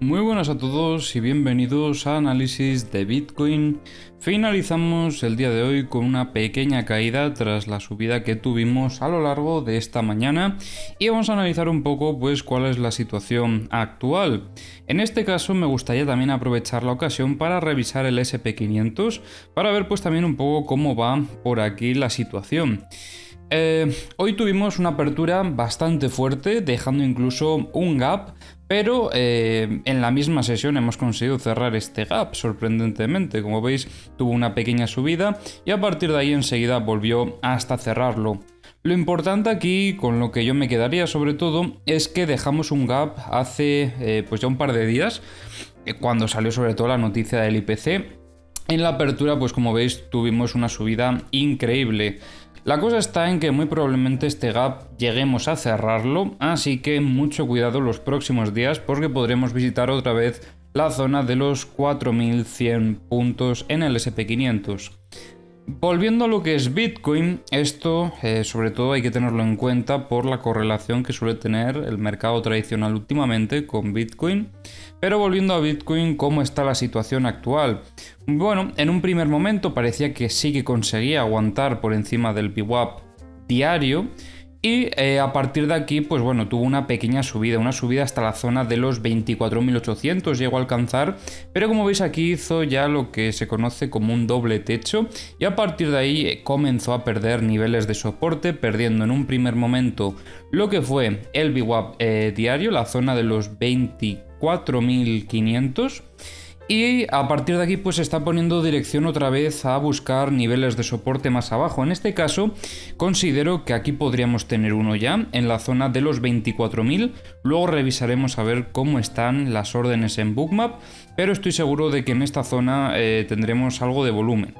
Muy buenas a todos y bienvenidos a Análisis de Bitcoin. Finalizamos el día de hoy con una pequeña caída tras la subida que tuvimos a lo largo de esta mañana y vamos a analizar un poco pues cuál es la situación actual. En este caso me gustaría también aprovechar la ocasión para revisar el SP500 para ver pues también un poco cómo va por aquí la situación. Hoy tuvimos una apertura bastante fuerte, dejando incluso un gap, pero en la misma sesión hemos conseguido cerrar este gap, sorprendentemente. Como veis, tuvo una pequeña subida y a partir de ahí enseguida volvió hasta cerrarlo. Lo importante aquí, con lo que yo me quedaría sobre todo, es que dejamos un gap hace pues ya un par de días, cuando salió sobre todo la noticia del IPC. En la apertura, pues como veis, tuvimos una subida increíble. La cosa está en que muy probablemente este gap lleguemos a cerrarlo, así que mucho cuidado los próximos días porque podremos visitar otra vez la zona de los 4100 puntos en el SP500. Volviendo a lo que es Bitcoin, esto sobre todo hay que tenerlo en cuenta por la correlación que suele tener el mercado tradicional últimamente con Bitcoin. Pero volviendo a Bitcoin, ¿cómo está la situación actual? Bueno, en un primer momento parecía que sí que conseguía aguantar por encima del VWAP diario. Y a partir de aquí, pues bueno, tuvo una pequeña subida, hasta la zona de los 24.800 llegó a alcanzar, pero como veis aquí hizo ya lo que se conoce como un doble techo y a partir de ahí comenzó a perder niveles de soporte, perdiendo en un primer momento lo que fue el VWAP diario, la zona de los 24.500. Y a partir de aquí pues se está poniendo dirección otra vez a buscar niveles de soporte más abajo. En este caso considero que aquí podríamos tener uno ya en la zona de los 24.000. Luego revisaremos a ver cómo están las órdenes en Bookmap, pero estoy seguro de que en esta zona tendremos algo de volumen.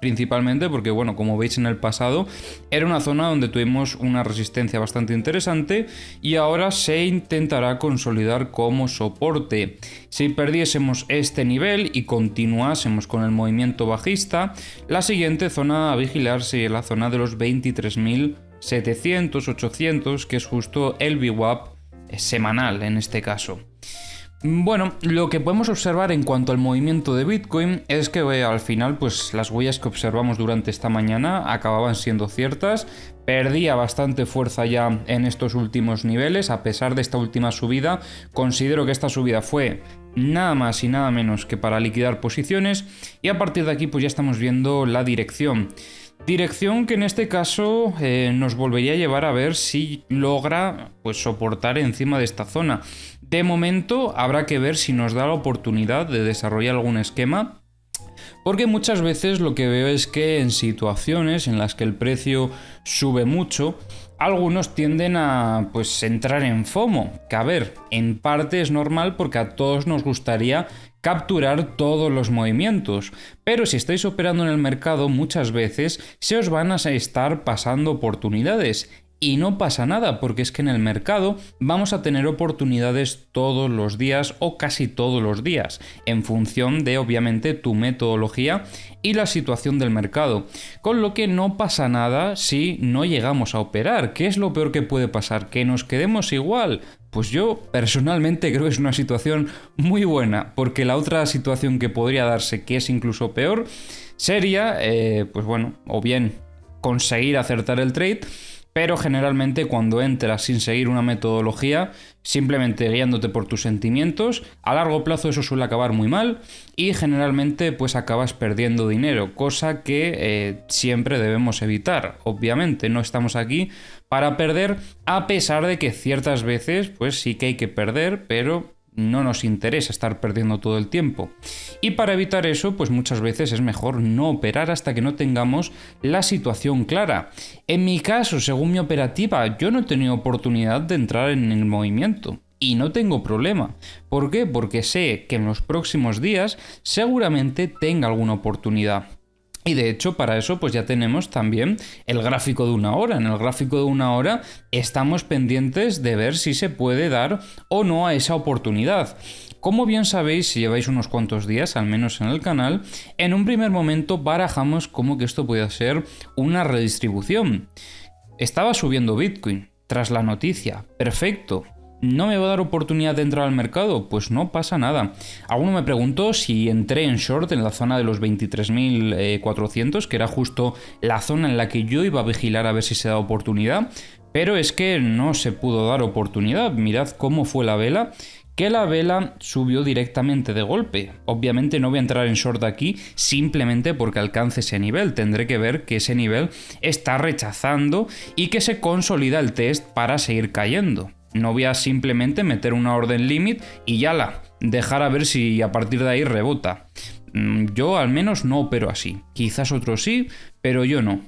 Principalmente porque, bueno, como veis en el pasado, era una zona donde tuvimos una resistencia bastante interesante y ahora se intentará consolidar como soporte. Si perdiésemos este nivel y continuásemos con el movimiento bajista, la siguiente zona a vigilar sería la zona de los 23.700-800, que es justo el VWAP semanal en este caso. Bueno, lo que podemos observar en cuanto al movimiento de Bitcoin es que al final pues las huellas que observamos durante esta mañana acababan siendo ciertas, perdía bastante fuerza ya en estos últimos niveles. A pesar de esta última subida, considero que esta subida fue nada más y nada menos que para liquidar posiciones y a partir de aquí pues ya estamos viendo la dirección. Dirección que en este caso nos volvería a llevar a ver si logra pues soportar encima de esta zona. De momento habrá que ver si nos da la oportunidad de desarrollar algún esquema, porque muchas veces lo que veo es que en situaciones en las que el precio sube mucho, algunos tienden a pues entrar en FOMO, que a ver, en parte es normal porque a todos nos gustaría capturar todos los movimientos, pero si estáis operando en el mercado muchas veces se os van a estar pasando oportunidades. Y no pasa nada, porque es que en el mercado vamos a tener oportunidades todos los días o casi todos los días, en función de obviamente tu metodología y la situación del mercado. Con lo que no pasa nada si no llegamos a operar. ¿Qué es lo peor que puede pasar? ¿Que nos quedemos igual? Pues yo personalmente creo que es una situación muy buena, porque la otra situación que podría darse, que es incluso peor, sería, pues bueno, o bien conseguir acertar el trade, pero generalmente cuando entras sin seguir una metodología, simplemente guiándote por tus sentimientos, a largo plazo eso suele acabar muy mal y generalmente pues acabas perdiendo dinero, cosa que siempre debemos evitar. Obviamente no estamos aquí para perder, a pesar de que ciertas veces pues sí que hay que perder, pero no nos interesa estar perdiendo todo el tiempo. Y para evitar eso, pues muchas veces es mejor no operar hasta que no tengamos la situación clara. En mi caso, según mi operativa, yo no he tenido oportunidad de entrar en el movimiento. Y no tengo problema. ¿Por qué? Porque sé que en los próximos días seguramente tenga alguna oportunidad. Y de hecho para eso pues ya tenemos también el gráfico de una hora. En el gráfico de una hora estamos pendientes de ver si se puede dar o no a esa oportunidad. Como bien sabéis, si lleváis unos cuantos días, al menos en el canal, en un primer momento barajamos como que esto puede ser una redistribución. Estaba subiendo Bitcoin tras la noticia, perfecto. ¿No me va a dar oportunidad de entrar al mercado? Pues no pasa nada. Alguno me preguntó si entré en short en la zona de los 23.400, que era justo la zona en la que yo iba a vigilar a ver si se da oportunidad, pero es que no se pudo dar oportunidad. Mirad cómo fue la vela, que la vela subió directamente de golpe. Obviamente no voy a entrar en short aquí simplemente porque alcance ese nivel. Tendré que ver que ese nivel está rechazando y que se consolida el test para seguir cayendo. No voy a simplemente meter una orden limit y ya dejar a ver si a partir de ahí rebota. Yo al menos no opero así. Quizás otros sí, pero yo no.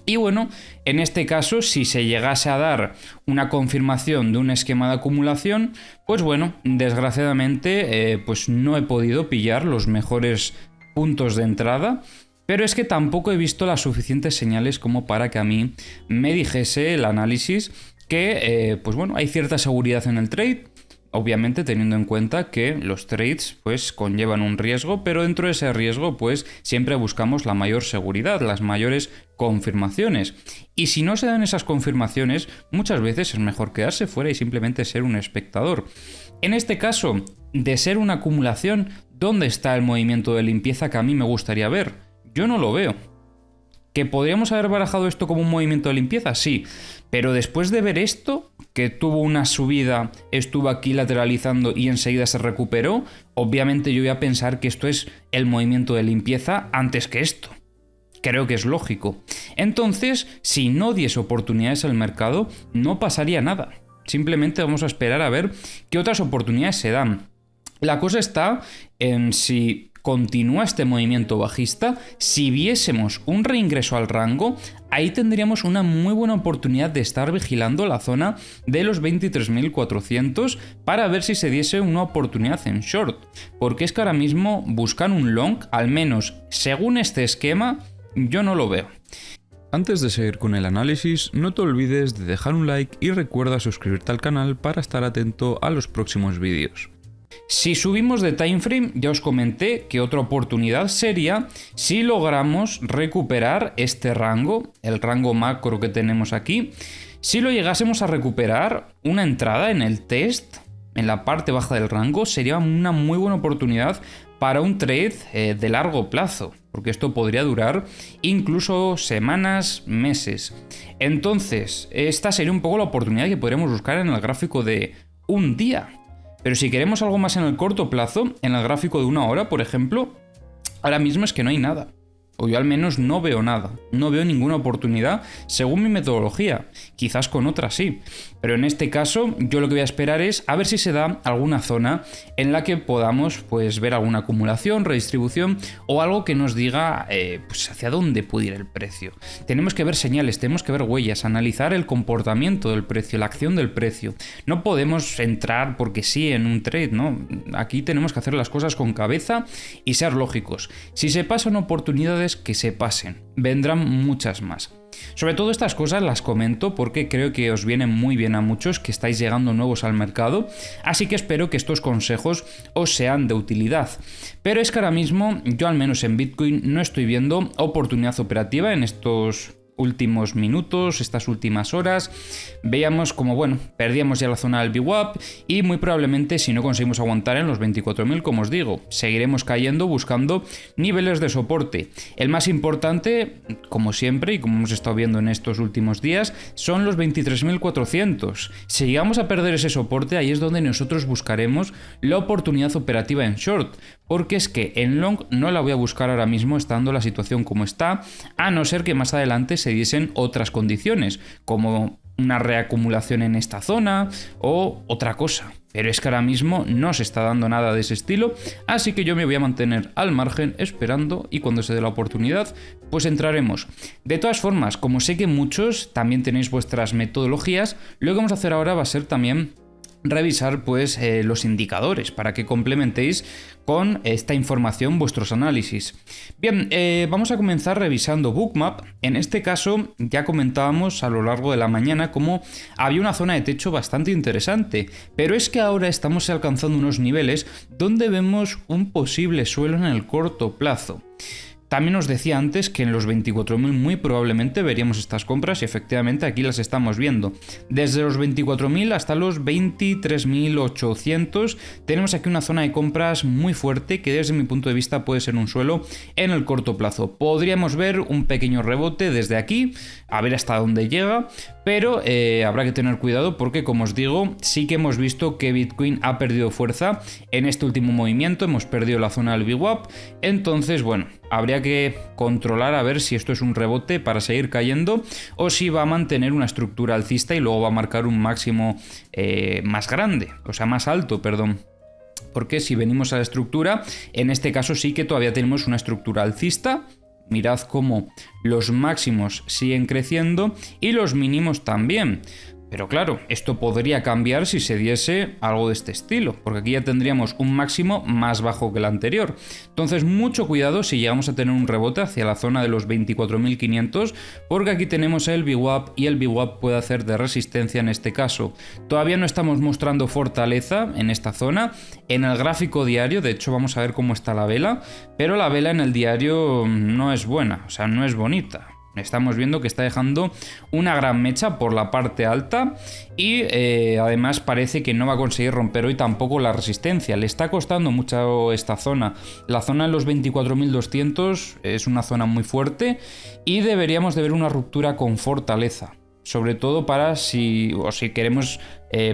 Y bueno, en este caso, si se llegase a dar una confirmación de un esquema de acumulación, pues bueno, desgraciadamente pues no he podido pillar los mejores puntos de entrada. Pero es que tampoco he visto las suficientes señales como para que a mí me dijese el análisis que, pues bueno, hay cierta seguridad en el trade, obviamente teniendo en cuenta que los trades pues conllevan un riesgo, pero dentro de ese riesgo pues siempre buscamos la mayor seguridad, las mayores confirmaciones. Y si no se dan esas confirmaciones, muchas veces es mejor quedarse fuera y simplemente ser un espectador. En este caso, de ser una acumulación, ¿dónde está el movimiento de limpieza que a mí me gustaría ver? Yo no lo veo. ¿Que podríamos haber barajado esto como un movimiento de limpieza? Sí, pero después de ver esto, que tuvo una subida, estuvo aquí lateralizando y enseguida se recuperó, obviamente yo voy a pensar que esto es el movimiento de limpieza antes que esto. Creo que es lógico. Entonces, si no diese oportunidades al mercado, no pasaría nada. Simplemente vamos a esperar a ver qué otras oportunidades se dan. La cosa está en si continúa este movimiento bajista. Si viésemos un reingreso al rango, ahí tendríamos una muy buena oportunidad de estar vigilando la zona de los 23.400 para ver si se diese una oportunidad en short, porque es que ahora mismo buscar un long, al menos según este esquema, yo no lo veo. Antes de seguir con el análisis, no te olvides de dejar un like y recuerda suscribirte al canal para estar atento a los próximos vídeos. Si subimos de timeframe, ya os comenté que otra oportunidad sería si logramos recuperar este rango, el rango macro que tenemos aquí. Si lo llegásemos a recuperar, una entrada en el test, en la parte baja del rango, sería una muy buena oportunidad para un trade de largo plazo, porque esto podría durar incluso semanas, meses. Entonces, esta sería un poco la oportunidad que podríamos buscar en el gráfico de un día. Pero si queremos algo más en el corto plazo, en el gráfico de una hora, por ejemplo, ahora mismo es que no hay nada. O yo al menos no veo nada. No veo ninguna oportunidad según mi metodología. Quizás con otra sí. Pero en este caso yo lo que voy a esperar es a ver si se da alguna zona en la que podamos pues ver alguna acumulación, redistribución o algo que nos diga pues hacia dónde puede ir el precio. Tenemos que ver señales, tenemos que ver huellas, analizar el comportamiento del precio, la acción del precio. No podemos entrar porque sí en un trade, ¿no? Aquí tenemos que hacer las cosas con cabeza y ser lógicos. Si se pasan oportunidades, que se pasen. Vendrán muchas más. Sobre todo estas cosas las comento porque creo que os vienen muy bien a muchos que estáis llegando nuevos al mercado, así que espero que estos consejos os sean de utilidad. Pero es que ahora mismo yo al menos en Bitcoin no estoy viendo oportunidad operativa en estos últimos minutos, estas últimas horas. Veíamos como, bueno, perdíamos ya la zona del VWAP y muy probablemente si no conseguimos aguantar en los 24.000, como os digo, seguiremos cayendo buscando niveles de soporte. El más importante, como siempre y como hemos estado viendo en estos últimos días, son los 23.400. Si llegamos a perder ese soporte, ahí es donde nosotros buscaremos la oportunidad operativa en short, porque es que en long no la voy a buscar ahora mismo estando la situación como está, a no ser que más adelante se diesen otras condiciones, como una reacumulación en esta zona o otra cosa. Pero es que ahora mismo no se está dando nada de ese estilo, así que yo me voy a mantener al margen esperando y cuando se dé la oportunidad, pues entraremos. De todas formas, como sé que muchos también tenéis vuestras metodologías, lo que vamos a hacer ahora va a ser también revisar pues los indicadores para que complementéis con esta información vuestros análisis. Bien, vamos a comenzar revisando Bookmap. En este caso ya comentábamos a lo largo de la mañana cómo había una zona de techo bastante interesante, pero es que ahora estamos alcanzando unos niveles donde vemos un posible suelo en el corto plazo. También os decía antes que en los 24.000 muy probablemente veríamos estas compras y efectivamente aquí las estamos viendo. Desde los 24.000 hasta los 23.800 tenemos aquí una zona de compras muy fuerte que desde mi punto de vista puede ser un suelo en el corto plazo. Podríamos ver un pequeño rebote desde aquí, a ver hasta dónde llega, pero habrá que tener cuidado porque, como os digo, sí que hemos visto que Bitcoin ha perdido fuerza en este último movimiento, hemos perdido la zona del VWAP, entonces bueno, habría que controlar a ver si esto es un rebote para seguir cayendo o si va a mantener una estructura alcista y luego va a marcar un máximo más grande, o sea, más alto, perdón. Porque si venimos a la estructura, en este caso sí que todavía tenemos una estructura alcista. Mirad cómo los máximos siguen creciendo y los mínimos también. Pero claro, esto podría cambiar si se diese algo de este estilo, porque aquí ya tendríamos un máximo más bajo que el anterior. Entonces, mucho cuidado si llegamos a tener un rebote hacia la zona de los 24.500, porque aquí tenemos el VWAP y el VWAP puede hacer de resistencia en este caso. Todavía no estamos mostrando fortaleza en esta zona. En el gráfico diario, de hecho, vamos a ver cómo está la vela, pero la vela en el diario no es buena, o sea, no es bonita. Estamos viendo que está dejando una gran mecha por la parte alta y además parece que no va a conseguir romper hoy tampoco la resistencia. Le está costando mucho esta zona. La zona de los 24.200 es una zona muy fuerte y deberíamos de ver una ruptura con fortaleza. Sobre todo para si queremos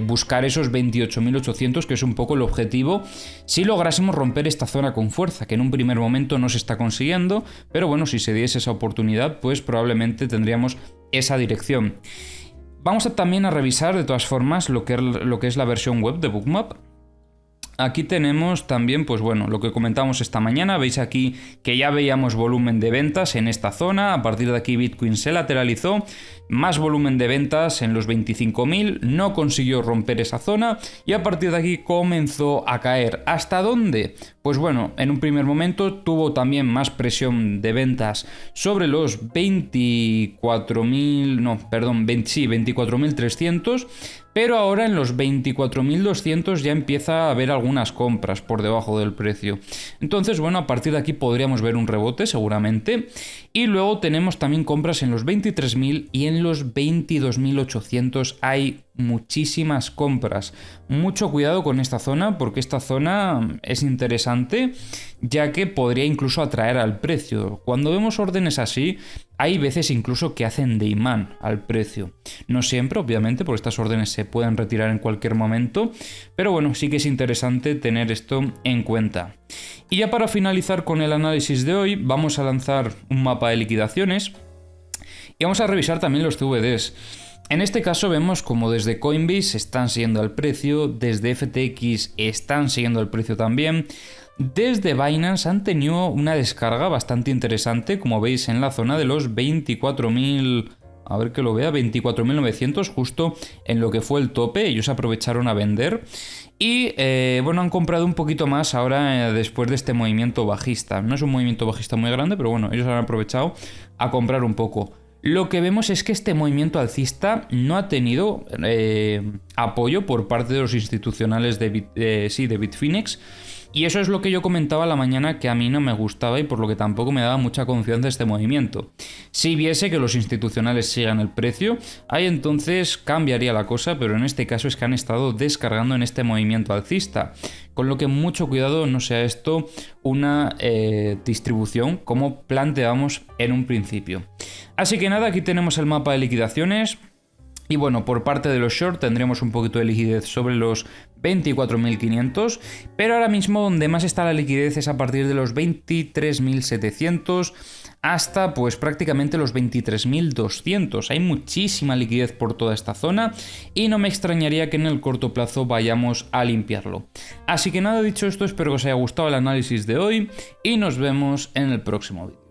buscar esos 28.800, que es un poco el objetivo, si lográsemos romper esta zona con fuerza, que en un primer momento no se está consiguiendo, pero bueno, si se diese esa oportunidad, pues probablemente tendríamos esa dirección. Vamos también a revisar de todas formas lo que es la versión web de Bookmap. Aquí tenemos también, pues bueno, lo que comentamos esta mañana. Veis aquí que ya veíamos volumen de ventas en esta zona. A partir de aquí Bitcoin se lateralizó. Más volumen de ventas en los 25.000. No consiguió romper esa zona. Y a partir de aquí comenzó a caer. ¿Hasta dónde? Pues bueno, en un primer momento tuvo también más presión de ventas sobre los 24.300. Pero ahora en los 24.200 ya empieza a haber algunas compras por debajo del precio. Entonces, bueno, a partir de aquí podríamos ver un rebote seguramente. Y luego tenemos también compras en los 23.000 y en los 22.800 hay muchísimas compras. Mucho cuidado con esta zona porque esta zona es interesante ya que podría incluso atraer al precio. Cuando vemos órdenes así, hay veces incluso que hacen de imán al precio. No siempre, obviamente, porque estas órdenes se pueden retirar en cualquier momento, pero bueno, sí que es interesante tener esto en cuenta. Y ya para finalizar con el análisis de hoy, vamos a lanzar un mapa de liquidaciones y vamos a revisar también los CVDs. En este caso vemos como desde Coinbase están siguiendo al precio, desde FTX están siguiendo al precio también. Desde Binance han tenido una descarga bastante interesante, como veis en la zona de los 24.000, a ver que lo vea, 24.900, justo en lo que fue el tope. Ellos aprovecharon a vender y bueno, han comprado un poquito más ahora después de este movimiento bajista. No es un movimiento bajista muy grande, pero bueno, ellos han aprovechado a comprar un poco. Lo que vemos es que este movimiento alcista no ha tenido apoyo por parte de los institucionales de Bitfinex. Y eso es lo que yo comentaba la mañana, que a mí no me gustaba y por lo que tampoco me daba mucha confianza este movimiento. Si viese que los institucionales sigan el precio, ahí entonces cambiaría la cosa, pero en este caso es que han estado descargando en este movimiento alcista. Con lo que mucho cuidado no sea esto una distribución como planteamos en un principio. Así que nada, aquí tenemos el mapa de liquidaciones. Y bueno, por parte de los short tendremos un poquito de liquidez sobre los 24.500, pero ahora mismo donde más está la liquidez es a partir de los 23.700 hasta pues prácticamente los 23.200. Hay muchísima liquidez por toda esta zona y no me extrañaría que en el corto plazo vayamos a limpiarlo. Así que nada, dicho esto, espero que os haya gustado el análisis de hoy y nos vemos en el próximo vídeo.